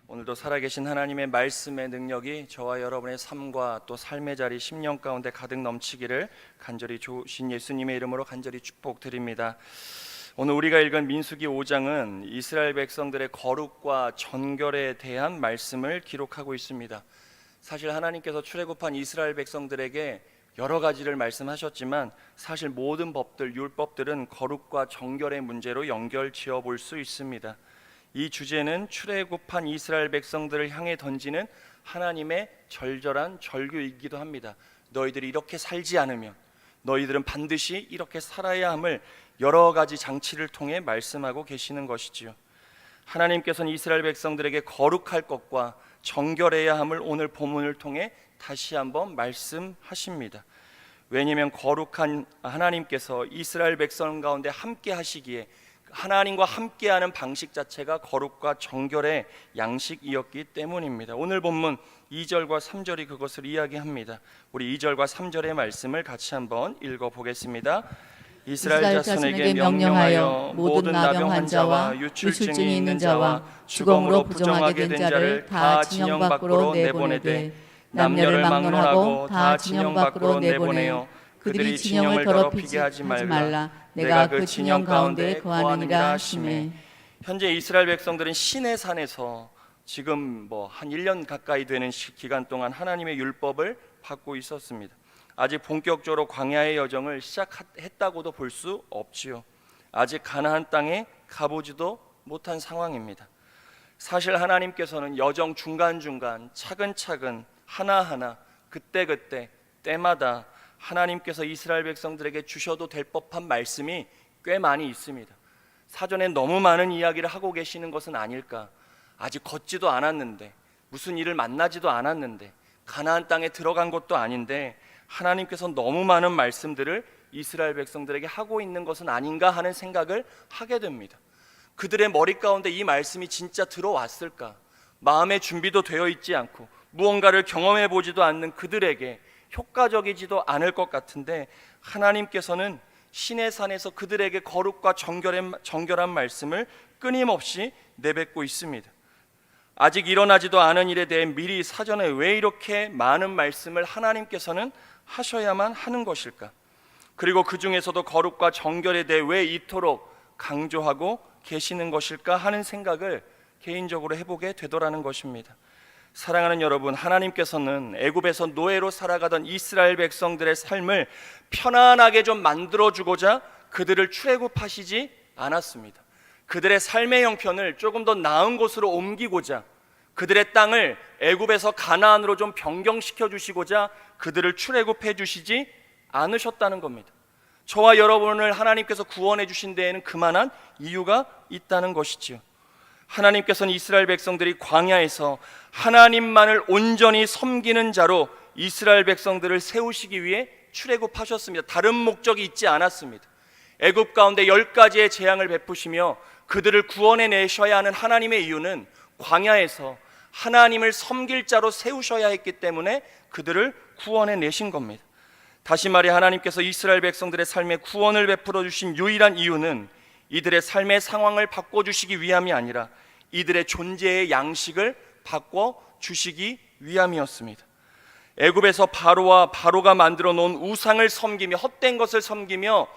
오늘도 살아계신 하나님의 말씀의 능력이 저와 여러분의 삶과 또 삶의 자리, 심령 가운데 가득 넘치기를 간절히 주신 예수님의 이름으로 간절히 축복드립니다. 오늘 우리가 읽은 민수기 5장은 이스라엘 백성들의 거룩과 정결에 대한 말씀을 기록하고 있습니다. 사실 하나님께서 출애굽한 이스라엘 백성들에게 여러 가지를 말씀하셨지만 사실 모든 법들, 율법들은 거룩과 정결의 문제로 연결 지어 볼 수 있습니다. 이 주제는 출애굽한 이스라엘 백성들을 향해 던지는 하나님의 절절한 절규이기도 합니다. 너희들이 이렇게 살지 않으면 너희들은 반드시 이렇게 살아야 함을 여러 가지 장치를 통해 말씀하고 계시는 것이지요. 하나님께서는 이스라엘 백성들에게 거룩할 것과 정결해야 함을 오늘 본문을 통해 다시 한번 말씀하십니다. 왜냐하면 거룩한 하나님께서 이스라엘 백성 가운데 함께 하시기에 하나님과 함께하는 방식 자체가 거룩과 정결의 양식이었기 때문입니다. 오늘 본문 2절과 3절이 그것을 이야기합니다. 우리 2절과 3절의 말씀을 같이 한번 읽어보겠습니다. 이스라엘 자손에게 명령하여 모든 나병 자와 유출증이 있는 자와 주검으로 부정하게 된 자를 다 진영 밖으로 내보내되 남녀를 막론하고 다 진영 밖으로 내보내요. 그들이 진영을 더럽히게 하지 말라. 내가 그 진영 가운데 거하느니라 하시매. 현재 이스라엘 백성들은 시내 산에서 지금 한 1년 가까이 되는 기간 동안 하나님의 율법을 받고 있었습니다. 아직 본격적으로 광야의 여정을 시작했다고도 볼 수 없지요. 아직 가나안 땅에 가보지도 못한 상황입니다. 사실 하나님께서는 여정 중간중간 차근차근 하나하나 그때그때 때마다 하나님께서 이스라엘 백성들에게 주셔도 될 법한 말씀이 꽤 많이 있습니다. 사전에 너무 많은 이야기를 하고 계시는 것은 아닐까. 아직 걷지도 않았는데, 무슨 일을 만나지도 않았는데, 가나안 땅에 들어간 것도 아닌데 하나님께서 너무 많은 말씀들을 이스라엘 백성들에게 하고 있는 것은 아닌가 하는 생각을 하게 됩니다. 그들의 머리 가운데 이 말씀이 진짜 들어왔을까? 마음의 준비도 되어 있지 않고 무언가를 경험해 보지도 않는 그들에게 효과적이지도 않을 것 같은데 하나님께서는 시내산에서 그들에게 거룩과 정결한 말씀을 끊임없이 내뱉고 있습니다. 아직 일어나지도 않은 일에 대해 미리 사전에 왜 이렇게 많은 말씀을 하나님께서는 하셔야만 하는 것일까? 그리고 그 중에서도 거룩과 정결에 대해 왜 이토록 강조하고 계시는 것일까 하는 생각을 개인적으로 해보게 되더라는 것입니다. 사랑하는 여러분, 하나님께서는 애굽에서 노예로 살아가던 이스라엘 백성들의 삶을 편안하게 좀 만들어주고자 그들을 출애굽하시지 않았습니다. 그들의 삶의 형편을 조금 더 나은 곳으로 옮기고자 그들의 땅을 애굽에서 가나안으로 좀 변경시켜 주시고자 그들을 출애굽해 주시지 않으셨다는 겁니다. 저와 여러분을 하나님께서 구원해 주신 데에는 그만한 이유가 있다는 것이지요. 하나님께서는 이스라엘 백성들이 광야에서 하나님만을 온전히 섬기는 자로 이스라엘 백성들을 세우시기 위해 출애굽하셨습니다. 다른 목적이 있지 않았습니다. 애굽 가운데 10가지의 재앙을 베푸시며 그들을 구원해 내셔야 하는 하나님의 이유는 광야에서 하나님을 섬길 자로 세우셔야 했기 때문에 그들을 구원해 내신 겁니다. 다시 말해 하나님께서 이스라엘 백성들의 삶에 구원을 베풀어 주신 유일한 이유는 이들의 삶의 상황을 바꿔주시기 위함이 아니라 이들의 존재의 양식을 바꿔주시기 위함이었습니다. 애굽에서 바로가 만들어 놓은 우상을 섬기며 헛된 것을 섬기며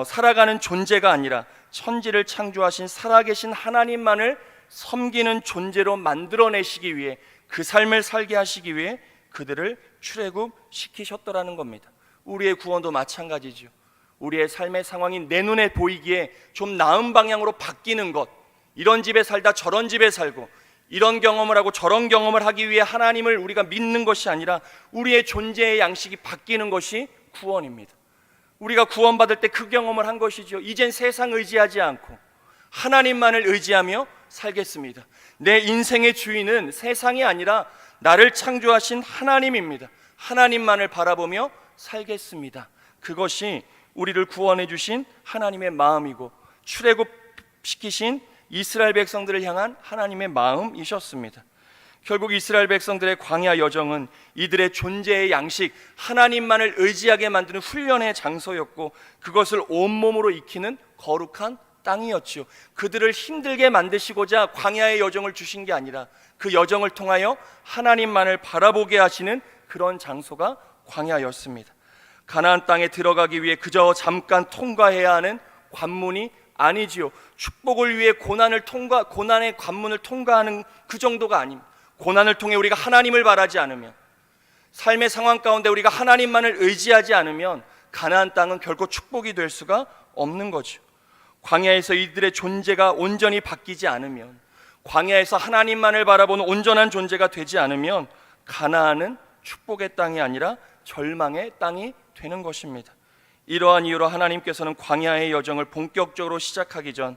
살아가는 존재가 아니라 천지를 창조하신 살아계신 하나님만을 섬기는 존재로 만들어내시기 위해 그 삶을 살게 하시기 위해 그들을 출애굽시키셨더라는 겁니다. 우리의 구원도 마찬가지죠. 우리의 삶의 상황이 내 눈에 보이기에 좀 나은 방향으로 바뀌는 것, 이런 집에 살다 저런 집에 살고 이런 경험을 하고 저런 경험을 하기 위해 하나님을 우리가 믿는 것이 아니라 우리의 존재의 양식이 바뀌는 것이 구원입니다. 우리가 구원받을 때 그 경험을 한 것이죠. 이젠 세상 의지하지 않고 하나님만을 의지하며 살겠습니다. 내 인생의 주인은 세상이 아니라 나를 창조하신 하나님입니다. 하나님만을 바라보며 살겠습니다. 그것이 우리를 구원해 주신 하나님의 마음이고 출애굽시키신 이스라엘 백성들을 향한 하나님의 마음이셨습니다. 결국 이스라엘 백성들의 광야 여정은 이들의 존재의 양식, 하나님만을 의지하게 만드는 훈련의 장소였고 그것을 온몸으로 익히는 거룩한 땅이었지요. 그들을 힘들게 만드시고자 광야의 여정을 주신 게 아니라 그 여정을 통하여 하나님만을 바라보게 하시는 그런 장소가 광야였습니다. 가나안 땅에 들어가기 위해 그저 잠깐 통과해야 하는 관문이 아니지요. 축복을 위해 고난의 관문을 통과하는 그 정도가 아닙니다. 고난을 통해 우리가 하나님을 바라지 않으면, 삶의 상황 가운데 우리가 하나님만을 의지하지 않으면 가나안 땅은 결코 축복이 될 수가 없는 거죠. 광야에서 이들의 존재가 온전히 바뀌지 않으면, 광야에서 하나님만을 바라보는 온전한 존재가 되지 않으면 가나안은 축복의 땅이 아니라 절망의 땅이 되는 것입니다. 이러한 이유로 하나님께서는 광야의 여정을 본격적으로 시작하기 전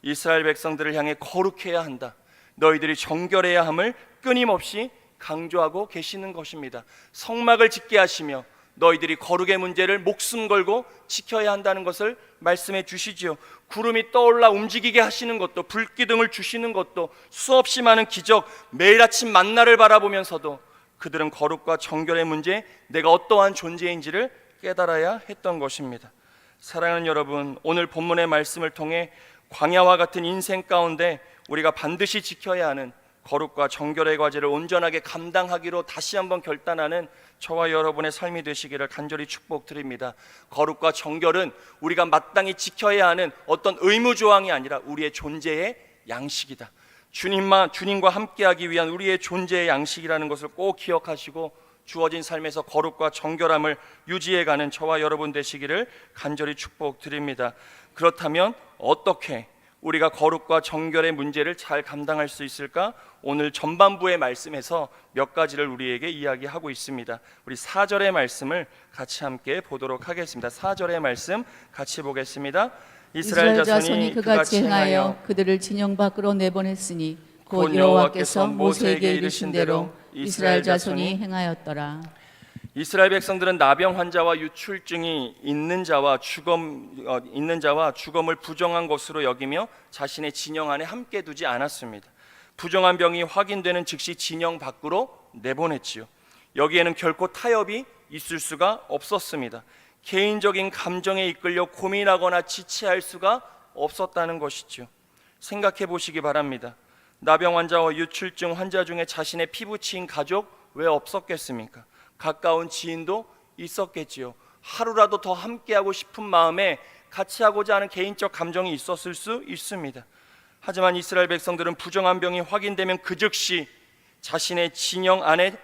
이스라엘 백성들을 향해 거룩해야 한다, 너희들이 정결해야 함을 끊임없이 강조하고 계시는 것입니다. 성막을 짓게 하시며 너희들이 거룩의 문제를 목숨 걸고 지켜야 한다는 것을 말씀해 주시지요. 구름이 떠올라 움직이게 하시는 것도, 불기둥을 주시는 것도, 수없이 많은 기적, 매일 아침 만나를 바라보면서도 그들은 거룩과 정결의 문제에 내가 어떠한 존재인지를 깨달아야 했던 것입니다. 사랑하는 여러분, 오늘 본문의 말씀을 통해 광야와 같은 인생 가운데 우리가 반드시 지켜야 하는 거룩과 정결의 과제를 온전하게 감당하기로 다시 한번 결단하는 저와 여러분의 삶이 되시기를 간절히 축복드립니다. 거룩과 정결은 우리가 마땅히 지켜야 하는 어떤 의무조항이 아니라 우리의 존재의 양식이다. 주님과 함께하기 위한 우리의 존재의 양식이라는 것을 꼭 기억하시고 주어진 삶에서 거룩과 정결함을 유지해가는 저와 여러분 되시기를 간절히 축복드립니다. 그렇다면 어떻게 우리가 거룩과 정결의 문제를 잘 감당할 수 있을까? 오늘 전반부의 말씀에서 몇 가지를 우리에게 이야기하고 있습니다. 우리 4절의 말씀을 같이 함께 보도록 하겠습니다. 4절의 말씀 같이 보겠습니다. 이스라엘 자손이 그같이 행하여 그들을 진영 밖으로 내보냈으니 곧 여호와께서 모세에게 이르신 대로 이스라엘 자손이 행하였더라. 이스라엘 백성들은 나병 환자와 유출증이 있는 자와 죽음을 부정한 것으로 여기며 자신의 진영 안에 함께 두지 않았습니다. 부정한 병이 확인되는 즉시 진영 밖으로 내보냈지요. 여기에는 결코 타협이 있을 수가 없었습니다. 개인적인 감정에 이끌려 고민하거나 지체할 수가 없었다는 것이죠. 생각해 보시기 바랍니다. 나병 환자와 유출증 환자 중에 자신의 피부치인 가족 왜 없었겠습니까? 가까운 지인도 있었겠지요. 하루라도 더 함께하고 싶은 마음에 같이 하고자 하는 개인적 감정이 있었을 수 있습니다. 하지만 이스라엘 백성들은 부정한 병이 확인되면 그 즉시 자신의 진영 안에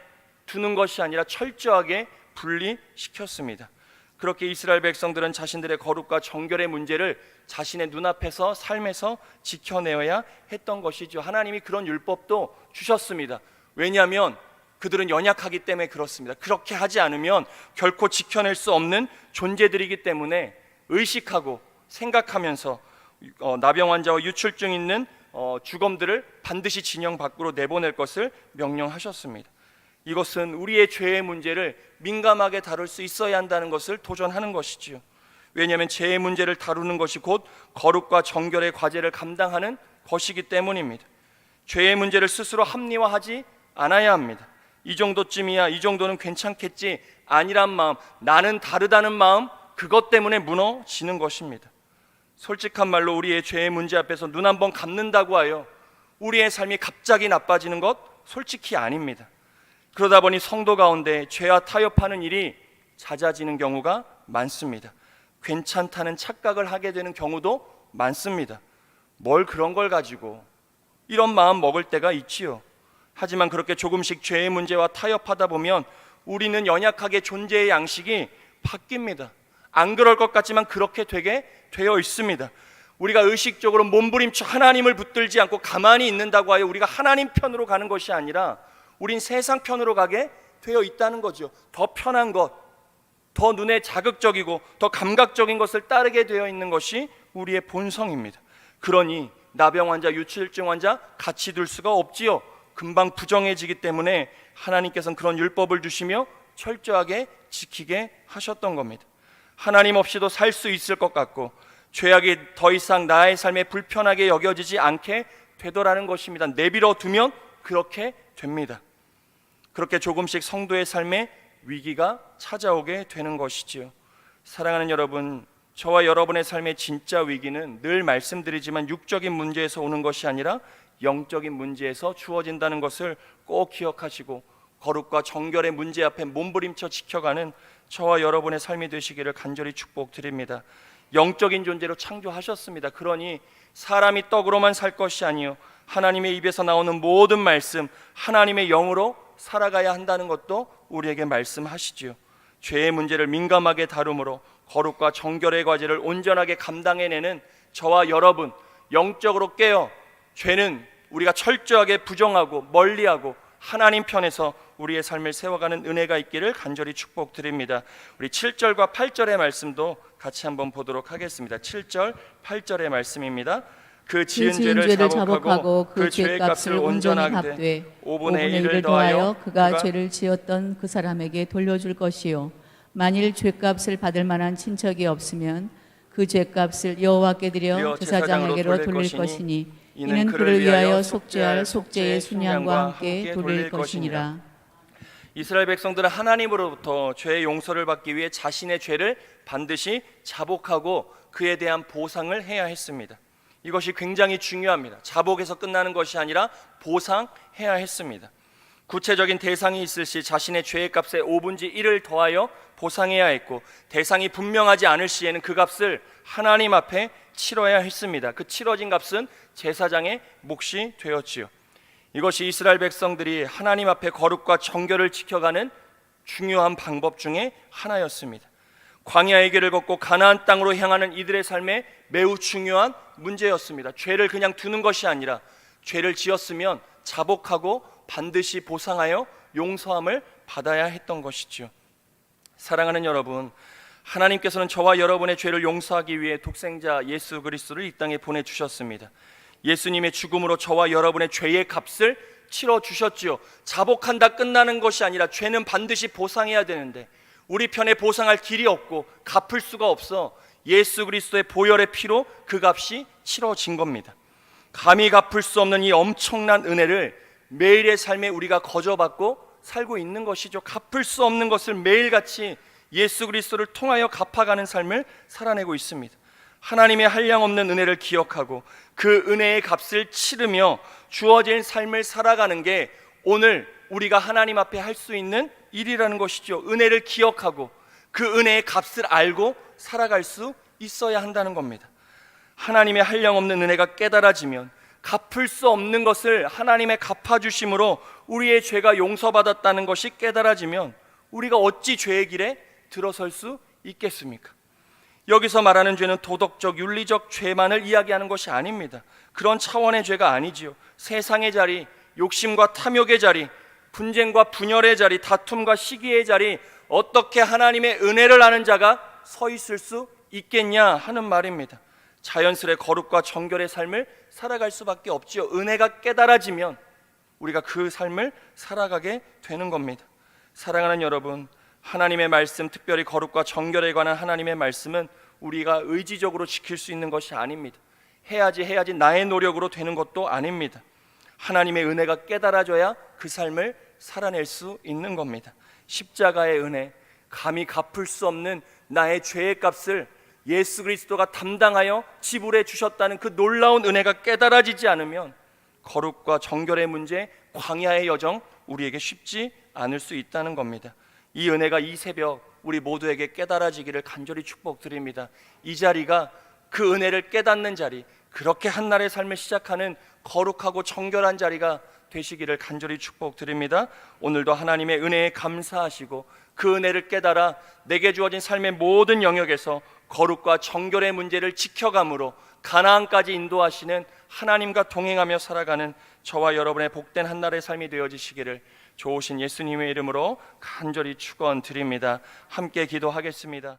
두는 것이 아니라 철저하게 분리시켰습니다. 그렇게 이스라엘 백성들은 자신들의 거룩과 정결의 문제를 자신의 눈앞에서 삶에서 지켜내어야 했던 것이죠. 하나님이 그런 율법도 주셨습니다. 왜냐하면 그들은 연약하기 때문에 그렇습니다. 그렇게 하지 않으면 결코 지켜낼 수 없는 존재들이기 때문에 의식하고 생각하면서 나병 환자와 유출증 있는 주검들을 반드시 진영 밖으로 내보낼 것을 명령하셨습니다. 이것은 우리의 죄의 문제를 민감하게 다룰 수 있어야 한다는 것을 도전하는 것이지요. 왜냐하면 죄의 문제를 다루는 것이 곧 거룩과 정결의 과제를 감당하는 것이기 때문입니다. 죄의 문제를 스스로 합리화하지 않아야 합니다. 이 정도쯤이야, 이 정도는 괜찮겠지 아니란 마음, 나는 다르다는 마음, 그것 때문에 무너지는 것입니다. 솔직한 말로 우리의 죄의 문제 앞에서 눈 한번 감는다고 하여 우리의 삶이 갑자기 나빠지는 것 솔직히 아닙니다. 그러다 보니 성도 가운데 죄와 타협하는 일이 잦아지는 경우가 많습니다. 괜찮다는 착각을 하게 되는 경우도 많습니다. 뭘 그런 걸 가지고 이런 마음 먹을 때가 있지요. 하지만 그렇게 조금씩 죄의 문제와 타협하다 보면 우리는 연약하게 존재의 양식이 바뀝니다. 안 그럴 것 같지만 그렇게 되게 되어 있습니다. 우리가 의식적으로 몸부림쳐 하나님을 붙들지 않고 가만히 있는다고 하여 우리가 하나님 편으로 가는 것이 아니라 우린 세상 편으로 가게 되어 있다는 거죠. 더 편한 것, 더 눈에 자극적이고 더 감각적인 것을 따르게 되어 있는 것이 우리의 본성입니다. 그러니 나병 환자, 유출증 환자 같이 둘 수가 없지요. 금방 부정해지기 때문에 하나님께서는 그런 율법을 주시며 철저하게 지키게 하셨던 겁니다. 하나님 없이도 살 수 있을 것 같고 죄악이 더 이상 나의 삶에 불편하게 여겨지지 않게 되더라는 것입니다. 내버려 두면 그렇게 됩니다. 그렇게 조금씩 성도의 삶에 위기가 찾아오게 되는 것이지요. 사랑하는 여러분, 저와 여러분의 삶의 진짜 위기는 늘 말씀드리지만 육적인 문제에서 오는 것이 아니라 영적인 문제에서 주어진다는 것을 꼭 기억하시고 거룩과 정결의 문제 앞에 몸부림쳐 지켜가는 저와 여러분의 삶이 되시기를 간절히 축복드립니다. 영적인 존재로 창조하셨습니다. 그러니 사람이 떡으로만 살 것이 아니요 하나님의 입에서 나오는 모든 말씀, 하나님의 영으로 살아가야 한다는 것도 우리에게 말씀하시지요. 죄의 문제를 민감하게 다루므로 거룩과 정결의 과제를 온전하게 감당해내는 저와 여러분, 영적으로 깨어 죄는 우리가 철저하게 부정하고 멀리하고 하나님 편에서 우리의 삶을 세워가는 은혜가 있기를 간절히 축복드립니다. 우리 7절과 8절의 말씀도 같이 한번 보도록 하겠습니다. 7절, 8절의 말씀입니다. 그 지은 죄를 자복하고 그 죄의 값을 온전하게 합되 5분의 1을 더하여 그가 죄를 지었던 그 사람에게 돌려줄 것이요 만일 죄값을 받을 만한 친척이 없으면 그 죄값을 여호와께 드려 제사장에게로 돌릴 것이니 이는 그를 위하여 속죄할 속죄의 순양과 함께 돌릴 것이니라. 이스라엘 백성들은 하나님으로부터 죄의 용서를 받기 위해 자신의 죄를 반드시 자복하고 그에 대한 보상을 해야 했습니다. 이것이 굉장히 중요합니다. 자복에서 끝나는 것이 아니라 보상해야 했습니다. 구체적인 대상이 있을 시 자신의 죄의 값에 5분의 1을 더하여 보상해야 했고, 대상이 분명하지 않을 시에는 그 값을 하나님 앞에 치러야 했습니다. 그 치러진 값은 제사장의 몫이 되었지요. 이것이 이스라엘 백성들이 하나님 앞에 거룩과 정결을 지켜가는 중요한 방법 중에 하나였습니다. 광야의 길을 걷고 가나안 땅으로 향하는 이들의 삶에 매우 중요한 문제였습니다. 죄를 그냥 두는 것이 아니라 죄를 지었으면 자복하고 반드시 보상하여 용서함을 받아야 했던 것이지요. 사랑하는 여러분, 하나님께서는 저와 여러분의 죄를 용서하기 위해 독생자 예수 그리스도를 이 땅에 보내주셨습니다. 예수님의 죽음으로 저와 여러분의 죄의 값을 치러주셨지요. 자복한다 끝나는 것이 아니라 죄는 반드시 보상해야 되는데 우리 편에 보상할 길이 없고 갚을 수가 없어 예수 그리스도의 보혈의 피로 그 값이 치러진 겁니다. 감히 갚을 수 없는 이 엄청난 은혜를 매일의 삶에 우리가 거저받고 살고 있는 것이죠. 갚을 수 없는 것을 매일같이 예수 그리스도를 통하여 갚아가는 삶을 살아내고 있습니다. 하나님의 한량없는 은혜를 기억하고 그 은혜의 값을 치르며 주어진 삶을 살아가는 게 오늘 우리가 하나님 앞에 할 수 있는 일이라는 것이죠. 은혜를 기억하고 그 은혜의 값을 알고 살아갈 수 있어야 한다는 겁니다. 하나님의 한량없는 은혜가 깨달아지면 갚을 수 없는 것을 하나님의 갚아주심으로 우리의 죄가 용서받았다는 것이 깨달아지면 우리가 어찌 죄의 길에 들어설 수 있겠습니까? 여기서 말하는 죄는 도덕적, 윤리적 죄만을 이야기하는 것이 아닙니다. 그런 차원의 죄가 아니지요. 세상의 자리, 욕심과 탐욕의 자리, 분쟁과 분열의 자리, 다툼과 시기의 자리, 어떻게 하나님의 은혜를 아는 자가 서 있을 수 있겠냐 하는 말입니다. 자연스레 거룩과 정결의 삶을 살아갈 수밖에 없지요. 은혜가 깨달아지면 우리가 그 삶을 살아가게 되는 겁니다. 사랑하는 여러분, 하나님의 말씀, 특별히 거룩과 정결에 관한 하나님의 말씀은 우리가 의지적으로 지킬 수 있는 것이 아닙니다. 해야지 나의 노력으로 되는 것도 아닙니다. 하나님의 은혜가 깨달아져야 그 삶을 살아낼 수 있는 겁니다. 십자가의 은혜, 감히 갚을 수 없는 나의 죄의 값을 예수 그리스도가 담당하여 지불해 주셨다는 그 놀라운 은혜가 깨달아지지 않으면 거룩과 정결의 문제, 광야의 여정 우리에게 쉽지 않을 수 있다는 겁니다. 이 은혜가 이 새벽 우리 모두에게 깨달아지기를 간절히 축복드립니다. 이 자리가 그 은혜를 깨닫는 자리, 그렇게 한날의 삶을 시작하는 거룩하고 정결한 자리가 되시기를 간절히 축복드립니다. 오늘도 하나님의 은혜에 감사하시고 그 은혜를 깨달아 내게 주어진 삶의 모든 영역에서 거룩과 정결의 문제를 지켜감으로 가나안까지 인도하시는 하나님과 동행하며 살아가는 저와 여러분의 복된 한날의 삶이 되어지시기를 좋으신 예수님의 이름으로 간절히 축원드립니다. 함께 기도하겠습니다.